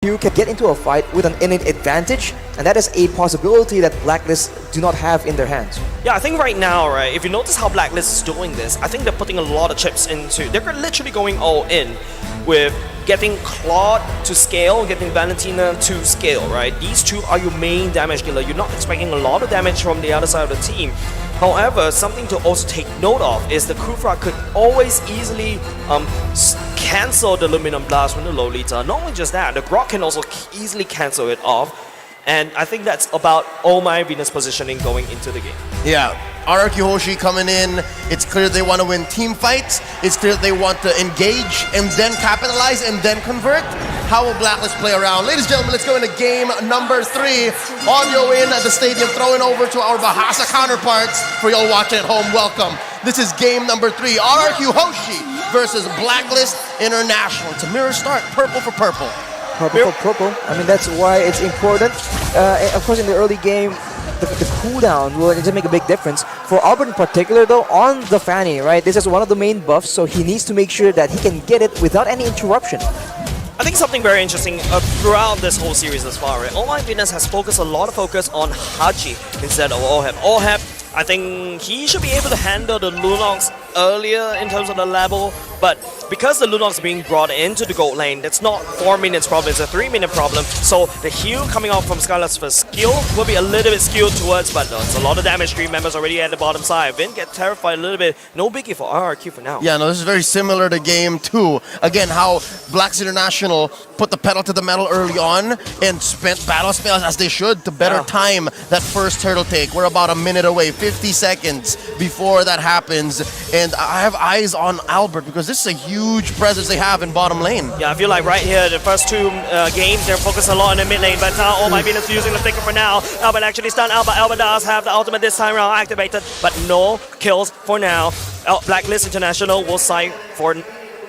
RRQ can get into a fight with an innate advantage, and that is a possibility that Blacklist do not have in their hands. Yeah, I think right now, right, if you notice how Blacklist is doing this, I think they're putting a lot of chips into, they're literally going all in with getting Claude to scale, getting Valentina to scale, right? These two are your main damage dealer. You're not expecting a lot of damage from the other side of the team. However, something to also take note of is the Kufra could always easily cancel the Aluminum Blast from the Lolita. Not only just that, the Grok can also easily cancel it off. And I think that's about all my Venus positioning going into the game. Yeah, RRQ HOSHI coming in. It's clear they want to win team fights. It's clear they want to engage and then capitalize and then convert. How will Blacklist play around? Ladies and gentlemen, let's go into game number 3. Audio in at the stadium, throwing over to our Bahasa counterparts. For y'all watching at home, welcome. This is game number 3. RRQ HOSHI versus Blacklist International. It's a mirror start, purple for purple. Purple. I mean, that's why it's important. Of course, in the early game, the cooldown will just make a big difference. For Albert in particular, though, on the Fanny, right? This is one of the main buffs, so he needs to make sure that he can get it without any interruption. I think something very interesting throughout this whole series as far, right? All My Venus has focused a lot of focus on HOSHI instead of Oheb. Oheb, I think he should be able to handle the Lunox earlier in terms of the level, but because the Lunox being brought into the gold lane, that's not 4 minutes problem, it's a 3-minute problem. So the heal coming out from Skylar's first skill will be a little bit skewed towards, but it's a lot of damage. 3 members already at the bottom side. Vin get terrified a little bit. No biggie for RRQ for now. Yeah, no, this is very similar to game 2. Again, how Blacks International put the pedal to the metal early on and spent battle spells as they should to better time that first turtle take. We're about a minute away, 50 seconds before that happens. And I have eyes on Albert because this is a huge presence they have in bottom lane. Yeah, I feel like right here, the first 2 games, they're focused a lot in the mid lane, but now All My Venus using the flicker for now. Albert actually stunned Albert. Albert does have the ultimate this time around activated, but no kills for now. Blacklist International will side for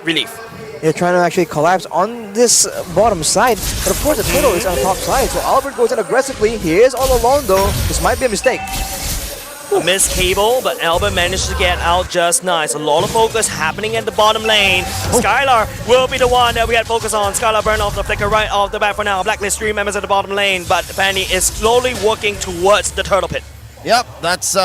relief. They're trying to actually collapse on this bottom side, but of course the turtle is on the top side, so Albert goes in aggressively. He is all alone though. This might be a mistake. A missed cable, but Albert managed to get out just nice. A lot of focus happening at the bottom lane. Skylar will be the one that we had focus on. Skylar burn off the flicker right off the bat for now. Blacklist 3 members at the bottom lane, but Fanny is slowly working towards the turtle pit. Yep, that's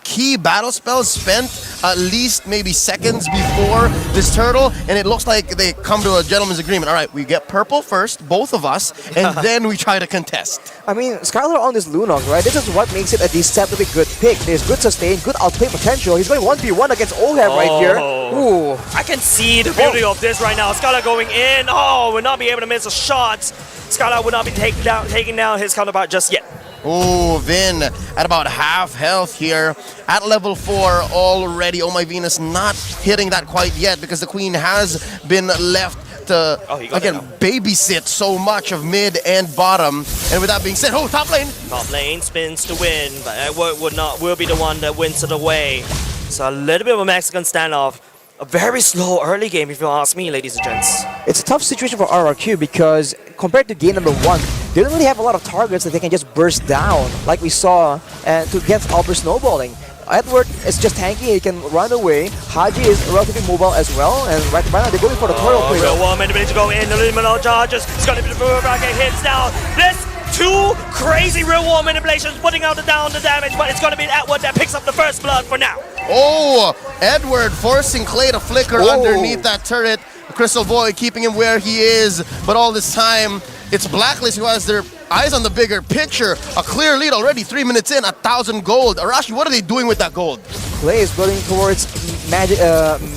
key battle spells spent at least maybe seconds before this turtle, and it looks like they come to a gentleman's agreement. All right, we get purple first, both of us, and then we try to contest. I mean, Skylar on this Lunox, right? This is what makes it a deceptively good pick. There's good sustain, good outplay potential. He's going 1v1 against Oheb right here. Ooh. I can see the beauty of this right now. Skylar going in. Oh, will not be able to miss a shot. Skylar will not be taking down his counterpart just yet. Oh, Vin at about half health here at level 4 already. Oh My Venus not hitting that quite yet because the Queen has been left to, again, babysit so much of mid and bottom. And with that being said, top lane. Top lane spins to win, but Edward will be the one that wins it away. So a little bit of a Mexican standoff. A very slow early game, if you ask me, ladies and gents. It's a tough situation for RRQ because compared to game number 1, they don't really have a lot of targets that they can just burst down, like we saw to get Albert snowballing. Edward is just tanky, he can run away. Haji is relatively mobile as well, and right now they're going for the turtle play. Real one minute to go in, the liminal charges. It's going to be the bracket hits now. This 2 crazy real war manipulations putting out the damage, but it's going to be Edward that picks up the first blood for now. Oh, Edward forcing Clay to flicker underneath that turret. Crystal Void keeping him where he is, but all this time, it's Blacklist who has their eyes on the bigger picture. A clear lead already, 3 minutes in, 1,000 gold. Arashi, what are they doing with that gold? Clay is going towards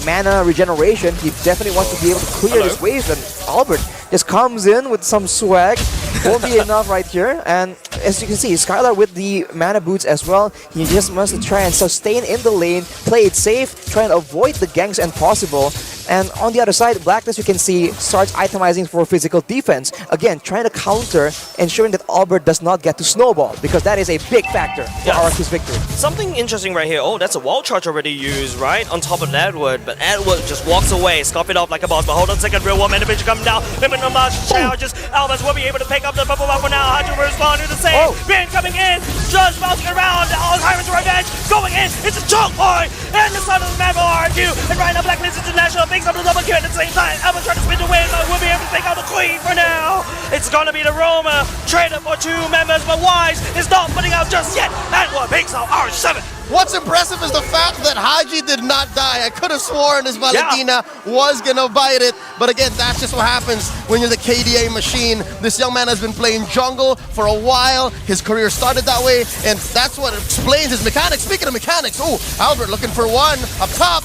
mana regeneration. He definitely wants to be able to clear his waves, and Albert just comes in with some swag. Won't be enough right here, and as you can see, Skylar with the mana boots as well. He just must try and sustain in the lane, play it safe, try and avoid the ganks when possible. And on the other side, Blacklist, you can see, starts itemizing for physical defense. Again, trying to counter, ensuring that Albert does not get to snowball, because that is a big factor for RRQ's victory. Something interesting right here. Oh, that's a wall charge already used, right? On top of Edward, but Edward just walks away, scoff it off like a boss. But hold on a second, real one manipulation coming down. Limit on large charges. Albert will be able to pick up the bubble for now. Hydra will respond to the same. Vin coming in, just bouncing around. Alzheimer's revenge going in. It's a choke point, and the son of the map RRQ. And right now, Blacklist International picks up the double kill at the same time. Albert trying to spin the win, but will be able to take out the queen for now. It's gonna be the Roma, traded for 2 members, but Wise is not putting out just yet. And one picks out R7. What's impressive is the fact that HOSHI did not die. I could have sworn his Valentina was gonna bite it, but again, that's just what happens when you're the KDA machine. This young man has been playing jungle for a while. His career started that way, and that's what explains his mechanics. Speaking of mechanics, oh, Albert looking for one up top.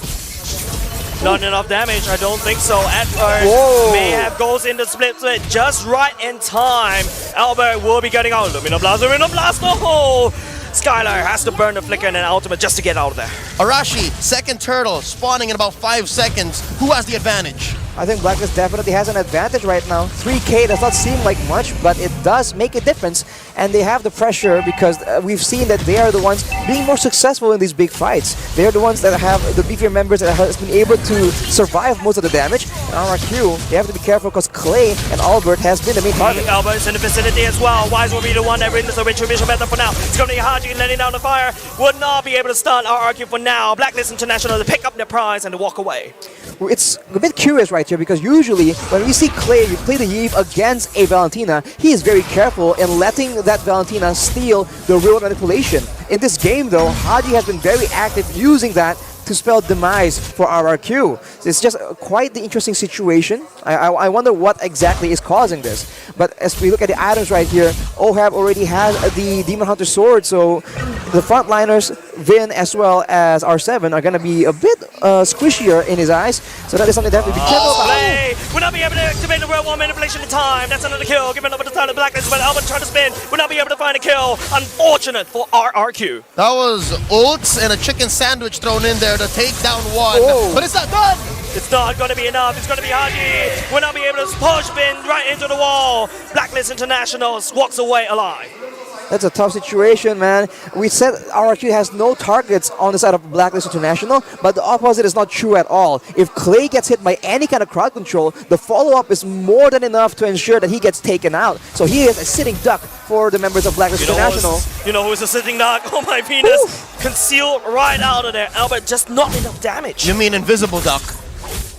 Not enough damage, I don't think so. Edward may have goes in the split just right in time. Albert will be getting out. Lumina Blast, oh! Skylar has to burn the flicker and an ultimate just to get out of there. Arashi, second turtle, spawning in about 5 seconds. Who has the advantage? I think Blacklist definitely has an advantage right now. 3K does not seem like much, but it does make a difference. And they have the pressure because we've seen that they are the ones being more successful in these big fights. They're the ones that have the beefier members that has been able to survive most of the damage. And RRQ, they have to be careful because Clay and Albert has been the main target. Albert's in the vicinity as well. Wise will be the one that wins the retribution method for now. It's going to be HOSHI letting down the fire. Would not be able to stun RRQ for now. Blacklist International to pick up their prize and to walk away. It's a bit curious right here because usually when we see Clay play the Eve against a Valentina, he is very careful in letting that Valentina steal the real manipulation. In this game though, HOSHI has been very active using that to spell demise for RRQ. It's just quite the interesting situation. I wonder what exactly is causing this. But as we look at the items right here, Ohab already has the Demon Hunter sword, so the frontliners, Vin as well as R7, are going to be a bit squishier in his eyes. So that is something that we have to be careful about. Play will not be able to activate the World War manipulation in time. That's another kill. Giving over the time to Blacklist, but Albert trying to spin. Will not be able to find a kill. Unfortunate for RRQ. That was ults and a chicken sandwich thrown in there to take down one. Whoa. But it's not done. It's not going to be enough. It's going to be HOSHI. Will not be able to push Vin right into the wall. Blacklist International walks away alive. That's a tough situation, man. We said RRQ has no targets on the side of Blacklist International, but the opposite is not true at all. If Clay gets hit by any kind of crowd control, the follow-up is more than enough to ensure that he gets taken out. So he is a sitting duck for the members of Blacklist International. You know who's a sitting duck? Oh my penis. Concealed right out of there. Albert, just not enough damage. You mean invisible duck?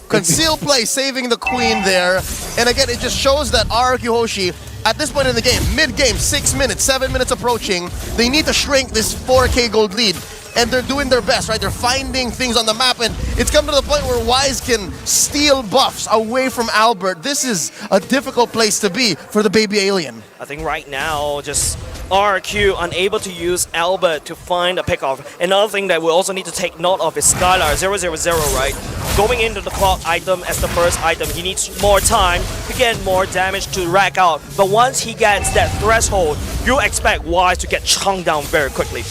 Conceal play, saving the queen there. And again, it just shows that RRQ HOSHI, at this point in the game, mid-game, 6 minutes, 7 minutes approaching, they need to shrink this 4K gold lead. And they're doing their best, right? They're finding things on the map, and it's come to the point where Wise can steal buffs away from Albert. This is a difficult place to be for the baby alien. I think right now, just RRQ unable to use Albert to find a pickoff. Another thing that we also need to take note of is Skylar 000, right? Going into the clock item as the first item, he needs more time to get more damage to rack out. But once he gets that threshold, you expect Wise to get chunked down very quickly.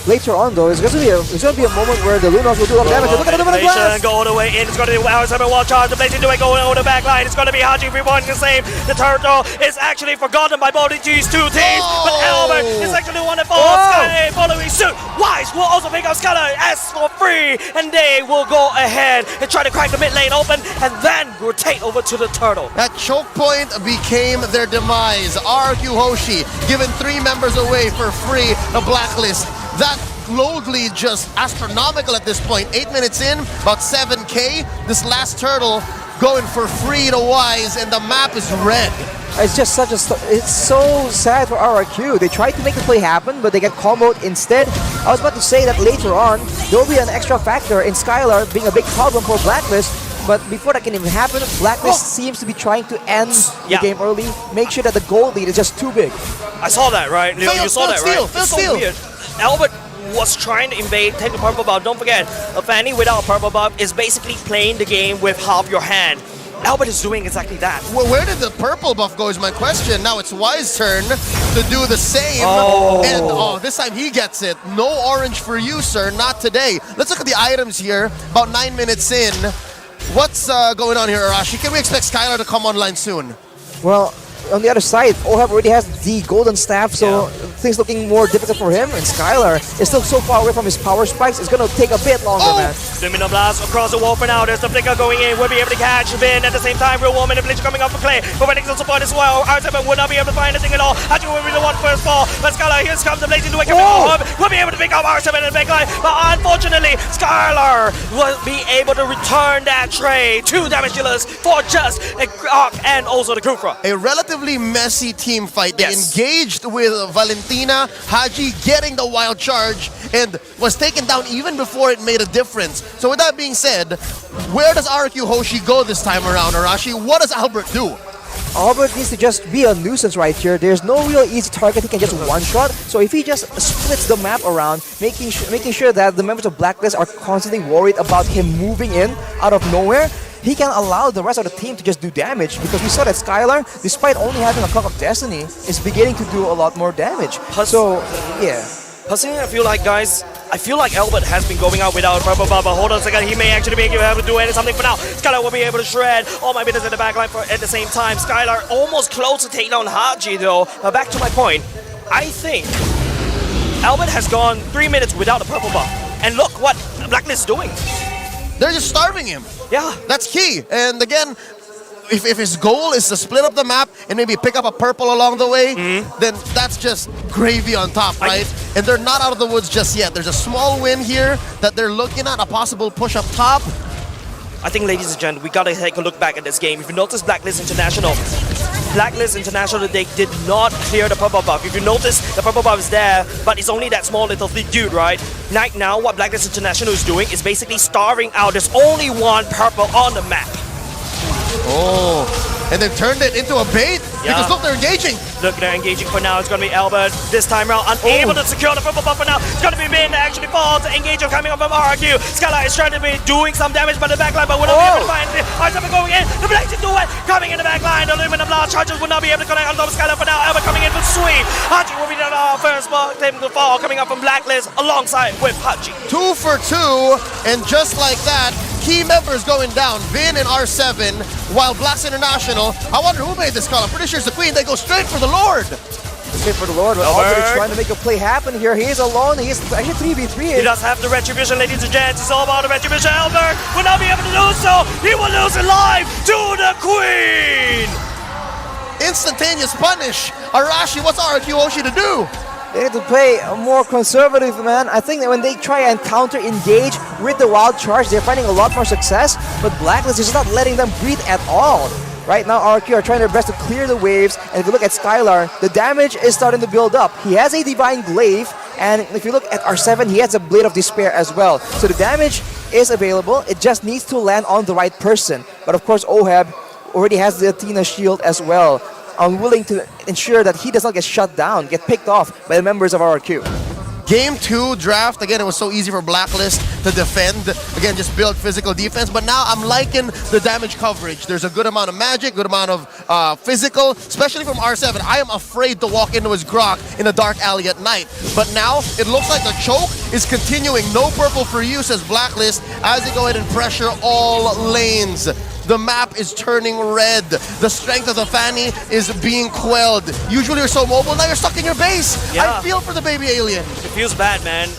Later on, though, it's going to be a moment where the Lunos will do a lot of damage. Look at the glass! Go all the way in. It's going to be R7 wall charge. The blazing doing going over the back line. It's going to be HOSHI everyone the same. The turtle is actually forgotten by both these two teams. But Albert is actually the one that falls. Skylar following suit. Wise will also pick up Skylar as for free. And they will go ahead and try to crack the mid lane open and then rotate over to the turtle. That choke point became their demise. RRQ HOSHI giving 3 members away for free. The Blacklist. That load lead just astronomical at this point. 8 minutes in, about 7K. This last turtle going for free to Wise, and the map is red. It's just such a... It's so sad for RRQ. They tried to make the play happen, but they get comboed instead. I was about to say that later on, there will be an extra factor in Skylar being a big problem for Blacklist. But before that can even happen, Blacklist seems to be trying to end the game early. Make sure that the gold lead is just too big. I saw that, right? You saw that, right? It's so weird. Albert was trying to invade, take the purple buff. Don't forget, a Fanny without a purple buff is basically playing the game with half your hand. Albert is doing exactly that. Well, where did the purple buff go is my question. Now it's Wise's turn to do the same. And this time he gets it. No orange for you, sir. Not today. Let's look at the items here. About 9 minutes in. What's going on here, Arashi? Can we expect Skylar to come online soon? Well, on the other side, Ohab already has the golden staff, so things looking more difficult for him. And Skylar is still so far away from his power spikes. It's going to take a bit longer, man. Luminal Blast across the wall for now. There's the flicker going in. We'll be able to catch Vin at the same time. Real War manipulation coming up for Clay. But when it's support as well, R7 would not be able to find anything at all. Actually, will be the one first fall. But Skylar, here comes the blazing to wake up. We'll be able to pick up R7 in the backline. But unfortunately, Skylar will be able to return that tray. 2 damage dealers for just a Arc and also the Kufra. A relatively messy team fight. They engaged with Valentina, HOSHI getting the wild charge, and was taken down even before it made a difference. So with that being said, where does RRQ HOSHI go this time around, Arashi? What does Albert do? Albert needs to just be a nuisance right here. There's no real easy target he can just one-shot. So if he just splits the map around, making sure that the members of Blacklist are constantly worried about him moving in out of nowhere, he can allow the rest of the team to just do damage, because we saw that Skylar, despite only having a Cup of Destiny, is beginning to do a lot more damage. So, yeah. Personally, I feel like, guys, Albert has been going out without a purple buff, but hold on a second, he may actually be able to do something for now. Skylar will be able to shred all my business in the backline at the same time. Skylar almost close to take down HOSHI though. But back to my point, I think Albert has gone 3 minutes without a purple buff. And look what Blacklist is doing. They're just starving him. Yeah. That's key. And again, if his goal is to split up the map and maybe pick up a purple along the way, then that's just gravy on top, right? And they're not out of the woods just yet. There's a small win here that they're looking at, a possible push up top. I think, ladies and gentlemen, we gotta take a look back at this game. If you notice Blacklist International, they did not clear the purple buff. If you notice, the purple buff is there, but it's only that small little dude, right? Right now, what Blacklist International is doing is basically starving out. There's only 1 purple on the map. Oh, and then turned it into a bait? Because look, they're engaging. Look, they're engaging for now. It's going to be Albert this time around, unable to secure the purple buff for now. It's going to be Min that actually falls. Engager coming up from RRQ. Skylar is trying to be doing some damage by the backline, but will not be able to find it. R7 going in. The blazing duet coming in the backline. The Luminal Blast charges will not be able to connect on top of Skylar for now. Albert coming in for sweep. HOSHI will be the first team to fall, coming up from Blacklist alongside with HOSHI. 2 for 2, and just like that, key members going down, Vin and R7, while Blacks International, I wonder who made this call. I'm pretty sure it's the Queen. They go straight for the Lord. Straight for the Lord, but Albert is trying to make a play happen here. He is alone. He is actually 3v3. He does have the retribution, ladies and gents. It's all about the retribution. Albert will not be able to do so. He will lose it live to the Queen. Instantaneous punish. Arashi, what's RRQ HOSHI to do? They need to play more conservative, man. I think that when they try and counter-engage with the wild charge, they're finding a lot more success, but Blacklist is just not letting them breathe at all. Right now, RRQ are trying their best to clear the waves, and if you look at Skylar, the damage is starting to build up. He has a Divine Glaive, and if you look at R7, he has a Blade of Despair as well. So the damage is available, it just needs to land on the right person. But of course, Oheb already has the Athena shield as well, unwilling to ensure that he does not get shut down, get picked off by the members of RRQ. Game 2 draft, again, it was so easy for Blacklist to defend. Again, just build physical defense. But now I'm liking the damage coverage. There's a good amount of magic, good amount of physical, especially from R7. I am afraid to walk into his grok in a dark alley at night. But now it looks like the choke is continuing. No purple for you, says Blacklist, as they go ahead and pressure all lanes. The map is turning red. The strength of the Fanny is being quelled. Usually you're so mobile, now you're stuck in your base. Yeah. I feel for the baby alien. It feels bad, man.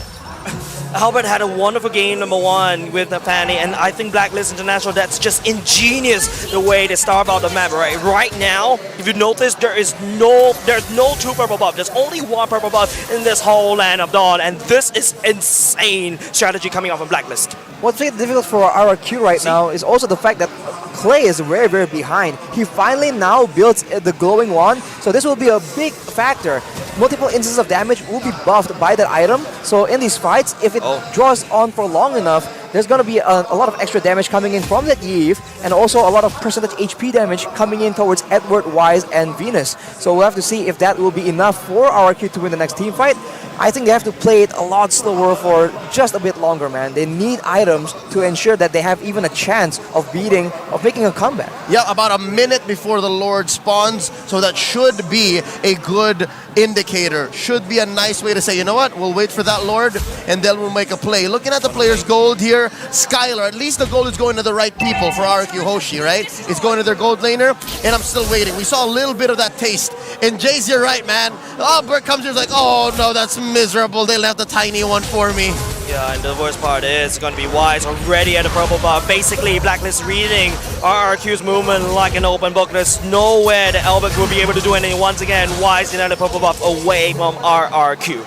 Albert had a wonderful game number 1 with the Fanny, and I think Blacklist International, that's just ingenious the way they starve out the map, right? Right now, if you notice, there's no 2 purple buff. There's only 1 purple buff in this whole land of Dawn, and this is insane strategy coming out from Blacklist. What's really difficult for RRQ right now is also the fact that Clay is very, very behind. He finally now builds the glowing wand, so this will be a big factor. Multiple instances of damage will be buffed by that item, so in these fights, if it draws on for long enough, there's going to be a lot of extra damage coming in from that Eve, and also a lot of percentage HP damage coming in towards Edward, Wise, and Venus. So we'll have to see if that will be enough for RRQ to win the next team fight. I think they have to play it a lot slower for just a bit longer, man. They need items to ensure that they have even a chance of making a comeback. Yeah, about a minute before the Lord spawns, so that should be a good indicator. Should be a nice way to say, you know what, we'll wait for that Lord, and then we'll make a play. Looking at the players' gold here, Skylar, at least the gold is going to the right people for RRQ HOSHI, right? It's going to their gold laner, and I'm still waiting. We saw a little bit of that taste. And Jay's, you're right, man. Oh, Bert comes here, he's like, oh no, that's miserable. They left a tiny one for me. Yeah, and the worst part is it's going to be Wise already at the purple buff. Basically, Blacklist reading RRQ's movement like an open book. There's nowhere that Albert will be able to do anything. Once again, Wise did the purple buff away from RRQ.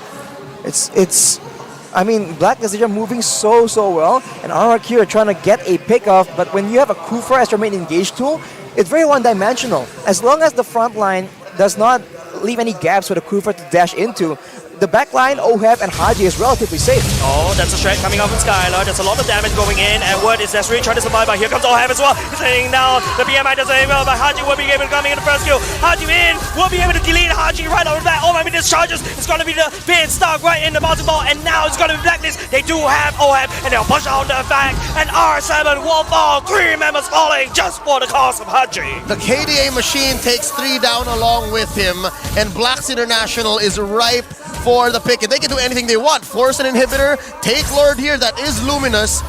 I mean, Blacklist are moving so well, and RRQ are trying to get a pick off, but when you have a Kufa as your main engage tool, it's very one-dimensional. As long as the front line does not leave any gaps for the Kufa to dash into, the backline, Oheb and HOSHI is relatively safe. Oh, that's a shred coming out from Skylar. There's a lot of damage going in. Edward is desperately trying to survive, but here comes Oheb as well. He's laying down. The BMI doesn't even well, but HOSHI will be able to come in the first kill. HOSHI in will be able to delete HOSHI right over that. Oh my goodness, charges. It's going to be the pin stuck right in the bouncing ball, and now it's going to be Blacklist. They do have Oheb, and they'll push out the fact, and R7 will fall. 3 members falling just for the cost of HOSHI. The KDA machine takes 3 down along with him, and Blacks International is ripe for the pick. And they can do anything they want. Force an inhibitor, take Lord here, that is Luminous.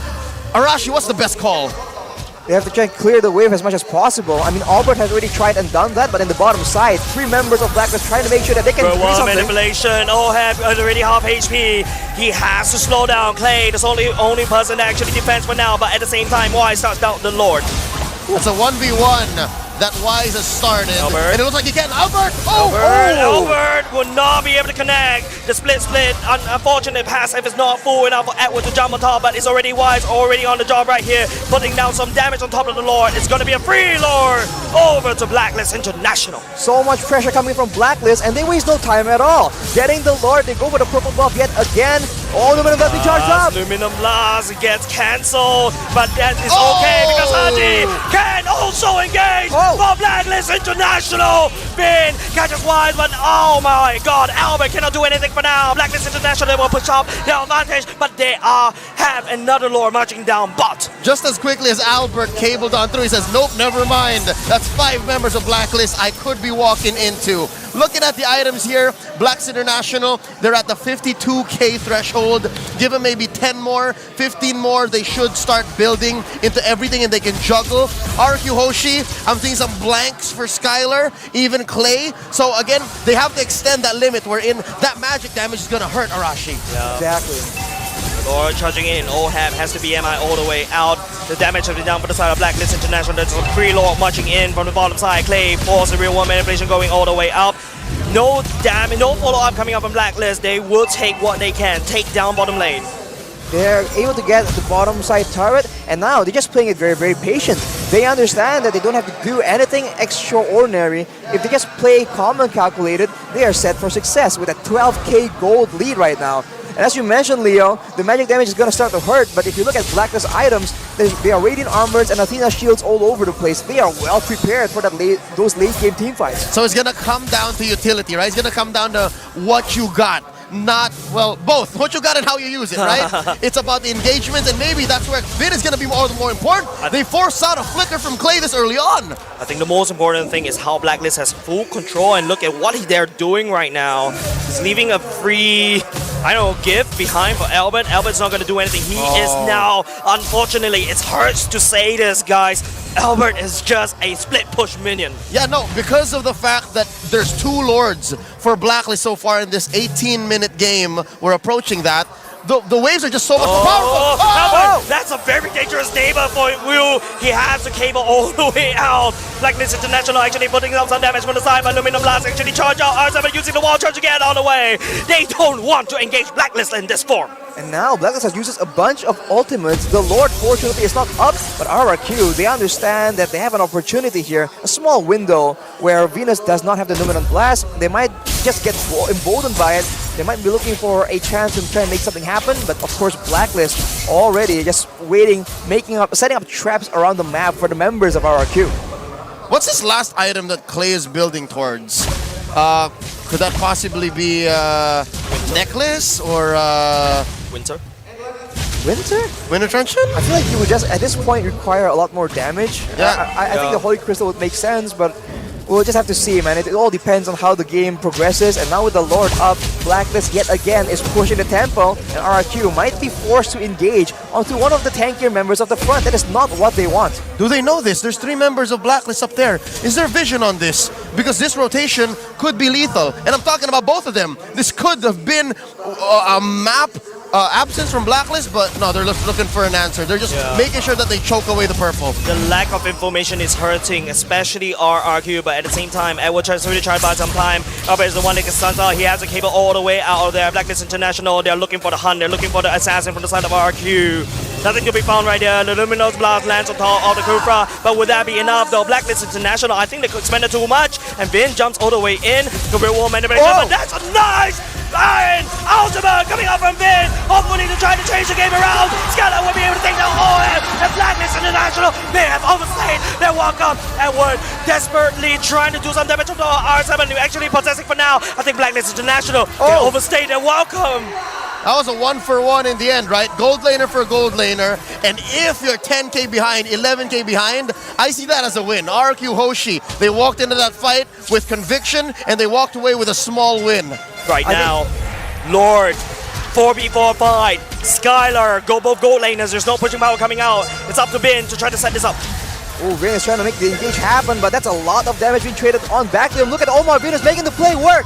Arashi, what's the best call? They have to try and clear the wave as much as possible. I mean, Albert has already tried and done that, but in the bottom side, 3 members of Blacklist trying to make sure that they can do something. Manipulation, Oheb is already half HP. He has to slow down Clay. That's only person that actually defends for now, but at the same time, Wise starts down the Lord. It's a 1v1 that Wise has started. Albert. And it looks like he can. Albert! Oh! Albert will not be able to connect. The split. Unfortunate passive is not full enough for Edward to jump on top, but it's already Wise, already on the job right here, putting down some damage on top of the Lord. It's going to be a free Lord over to Blacklist International. So much pressure coming from Blacklist, and they waste no time at all. Getting the Lord, they go for the purple buff yet again. All the momentum being charged up. Luminum Blast gets cancelled, but that is okay because HOSHI can also engage for Blacklist International. Finn catches Wise, but oh my god, Albert cannot do anything for now. Blacklist International will push up their advantage, but they have another Lord marching down bot. Just as quickly as Albert cabled on through, he says, nope, never mind. That's 5 members of Blacklist I could be walking into. Looking at the items here, Blacks International, they're at the 52k threshold. Give them maybe 10 more, 15 more, they should start building into everything and they can juggle. RRQ HOSHI, I'm seeing some blanks for Skylar, even Clay. So again, they have to extend that limit wherein that magic damage is gonna hurt Arashi. Yeah. Exactly. Lord charging in, Oheb has to be MI all the way out. The damage has been down for the side of Blacklist International. There's a 3 Lord marching in from the bottom side. Clay forces the real one manipulation going all the way out. No damage, no follow-up coming up from Blacklist. They will take what they can, take down bottom lane. They're able to get the bottom side turret, and now they're just playing it very patient. They understand that they don't have to do anything extraordinary. If they just play calm and calculated, they are set for success with a 12k gold lead right now. And as you mentioned, Leo, the magic damage is going to start to hurt, but if you look at Blacklist items, they are Radiant Armors and Athena shields all over the place. They are well prepared for those late game team fights. So it's going to come down to utility, right? It's going to come down to what you got. Not, well, both. What you got and how you use it, right? It's about the engagement, and maybe that's where Finn is going to be more important. They forced out a flicker from Clay this early on. I think the most important thing is how Blacklist has full control, and look at what they're doing right now. He's leaving a free, I don't know, gift behind for Albert. Albert's not going to do anything. He is now, unfortunately, it hurts to say this, guys, Albert is just a split push minion. Yeah, no, because of the fact that there's 2 Lords for Blacklist so far in this 18-minute game, we're approaching that. The waves are just so much more powerful. Albert, that's a very dangerous neighbor for Will. He has the cable all the way out. Blacklist International actually putting down some damage from the side, but Luminum Blast actually charge out. R7 using the wall charge again on the way. They don't want to engage Blacklist in this form. And now Blacklist has uses a bunch of ultimates. The Lord fortunately is not up, but RRQ, they understand that they have an opportunity here, a small window where Venus does not have the Luminum Blast. They might just get emboldened by it. They might be looking for a chance to try and make something happen, but of course Blacklist already just waiting, setting up traps around the map for the members of RRQ. What's this last item that Clay is building towards? Could that possibly be necklace or Winter? Winter Truncheon? I feel like he would just, at this point, require a lot more damage. Yeah. I think the Holy Crystal would make sense, but we'll just have to see, man. It all depends on how the game progresses, and now with the Lord up, Blacklist yet again is pushing the tempo, and RRQ might be forced to engage onto one of the tankier members of the front. That is not what they want. Do they know this? There's 3 members of Blacklist up there. Is there vision on this? Because this rotation could be lethal, and I'm talking about both of them. This could have been a map absence from Blacklist, but no, they're looking for an answer. They're just making sure that they choke away the purple. The lack of information is hurting, especially RRQ, but at the same time, Edward tries to really try to buy some time. Albert is the one that gets stunned out. He has a cable all the way out of there. Blacklist International, they're looking for the hunt. They're looking for the assassin from the side of RRQ. Nothing to be found right there. The Luminous Blast lands on top of the Kufra, but would that be enough though? Blacklist International, I think they could spend it too much, and Vin jumps all the way in to reward manipulation, but that's a nice iron ultimate coming up from Vin, hopefully to try to change the game around. Skylar will be able to take down OM, and Blacklist International may have overstayed their welcome. Edward desperately trying to do some damage to the R7, who actually possessing for now. I think Blacklist International, they overstayed their welcome. That was a 1-for-1 in the end, right? Gold laner for gold laner. And if you're 10k behind, 11k behind, I see that as a win. RRQ HOSHI, they walked into that fight with conviction, and they walked away with a small win. Right now, Lord, 4v4 fight. Skylar, go both gold laners. There's no pushing power coming out. It's up to Bin to try to set this up. Oh, Vin is trying to make the engage happen, but that's a lot of damage being traded on back to him. Look at Omar, Vin is making the play work.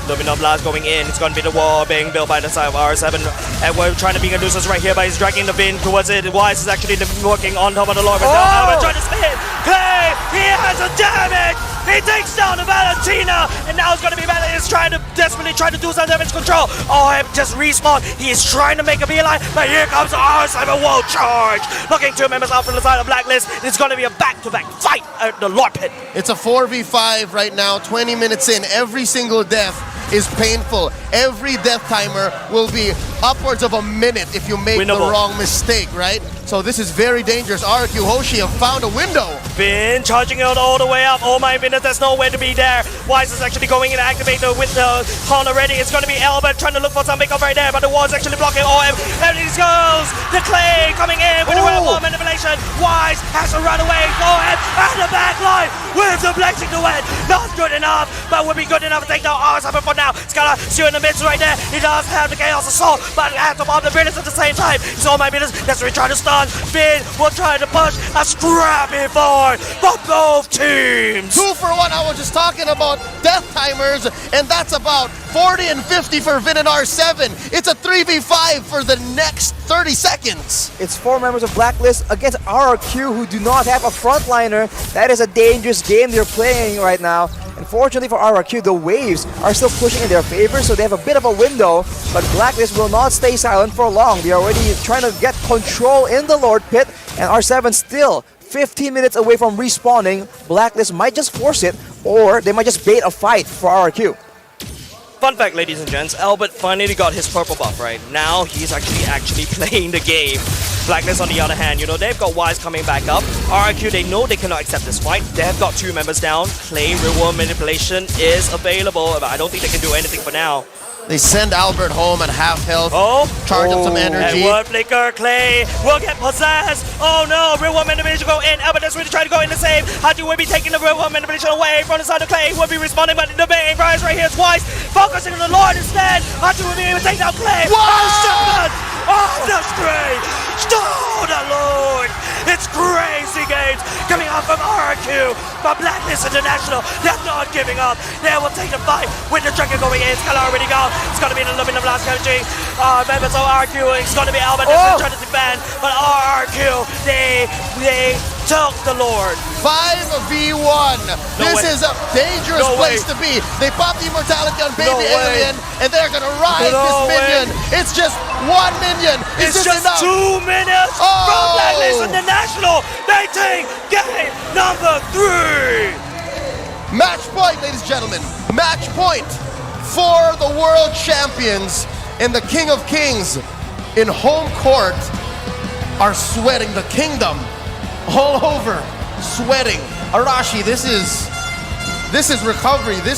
Domino Blast going in. It's going to be the wall being built by the side of R7. And we're trying to be a nuisance right here, but he's dragging the Vin towards it. Wise is actually working on top of the Lord. But now Albert trying to spin. Clay, he has a damage. He takes down the Valentina. And now it's going to be Valentina. He's trying to desperately try to do some damage control. Oh, just respawn. He is trying to make a beeline, but here comes R7 wall charge. Looking 2 members out from the side of Blacklist. It's going to be a back-to-back fight at the Lord Pit. It's a 4v5 right now, 20 minutes in. Every single death is painful. Every death timer will be upwards of a minute if you make the wrong mistake, right? So this is very dangerous. RRQ HOSHI have found a window. Finn charging out all the way up. Oh my goodness, there's nowhere to be there. Wise is actually going in to activate the with the con already. It's going to be Albert trying to look for something up right there, but the wall is actually blocking OM. And it goes. The Clay coming in with the wall manipulation. Wise has to run away. OM and the back line with the blessing to win. Not good enough, but would be good enough to take down R7 for now. Skylar still in the midst right there. He does have the Chaos Assault, but has to bomb the Venus at the same time. So my goodness, that's what we try to stun. Finn will try to push a scrappy forward for both teams. 2-for-1, I was just talking about death timers, and that's about 40 and 50 for Vin and R7. It's a 3v5 for the next 30 seconds. It's 4 members of Blacklist against RRQ, who do not have a frontliner. That is a dangerous game they're playing right now. Unfortunately for RRQ, the waves are still pushing in their favor, so they have a bit of a window, but Blacklist will not stay silent for long. They're already trying to get control in the Lord Pit, and R7 still 15 minutes away from respawning. Blacklist might just force it, or they might just bait a fight for RRQ. Fun fact, ladies and gents, Albert finally got his purple buff, right? Now he's actually playing the game. Blacklist, on the other hand, you know, they've got Wise coming back up. RRQ, they know they cannot accept this fight. They've got 2 members down. Clay reward manipulation is available, but I don't think they can do anything for now. They send Albert home at half health. Charge up some energy. And Flicker, Clay will get possessed. Oh no, reward manipulation go in. Albert is really trying to go in the save. Haji will be taking the reward manipulation away from the side of Clay. Will be responding, but the main prize right here is Wise. Focusing on the Lord instead. Haji will be able to take down Clay. Oh, that's great! Oh, the Lord! It's crazy games coming out from RRQ, but Blacklist International, they're not giving up. They will take the fight with the Dragon going in. Skylar already gone. It's going to be the Luminous Blast energy. Members of RRQ, it's going to be Albert trying to defend, but RRQ, they took the Lord. 5v1. This is a dangerous place to be. They pop the immortality on Baby Alien, and they're gonna ride this minion. It's just 1 minion. It's just enough? 2 minutes from Blacklist International. They take game number 3. Match point, ladies and gentlemen. Match point for the world champions, and the King of Kings in home court are sweating the kingdom all over, sweating. Arashi, this is recovery. This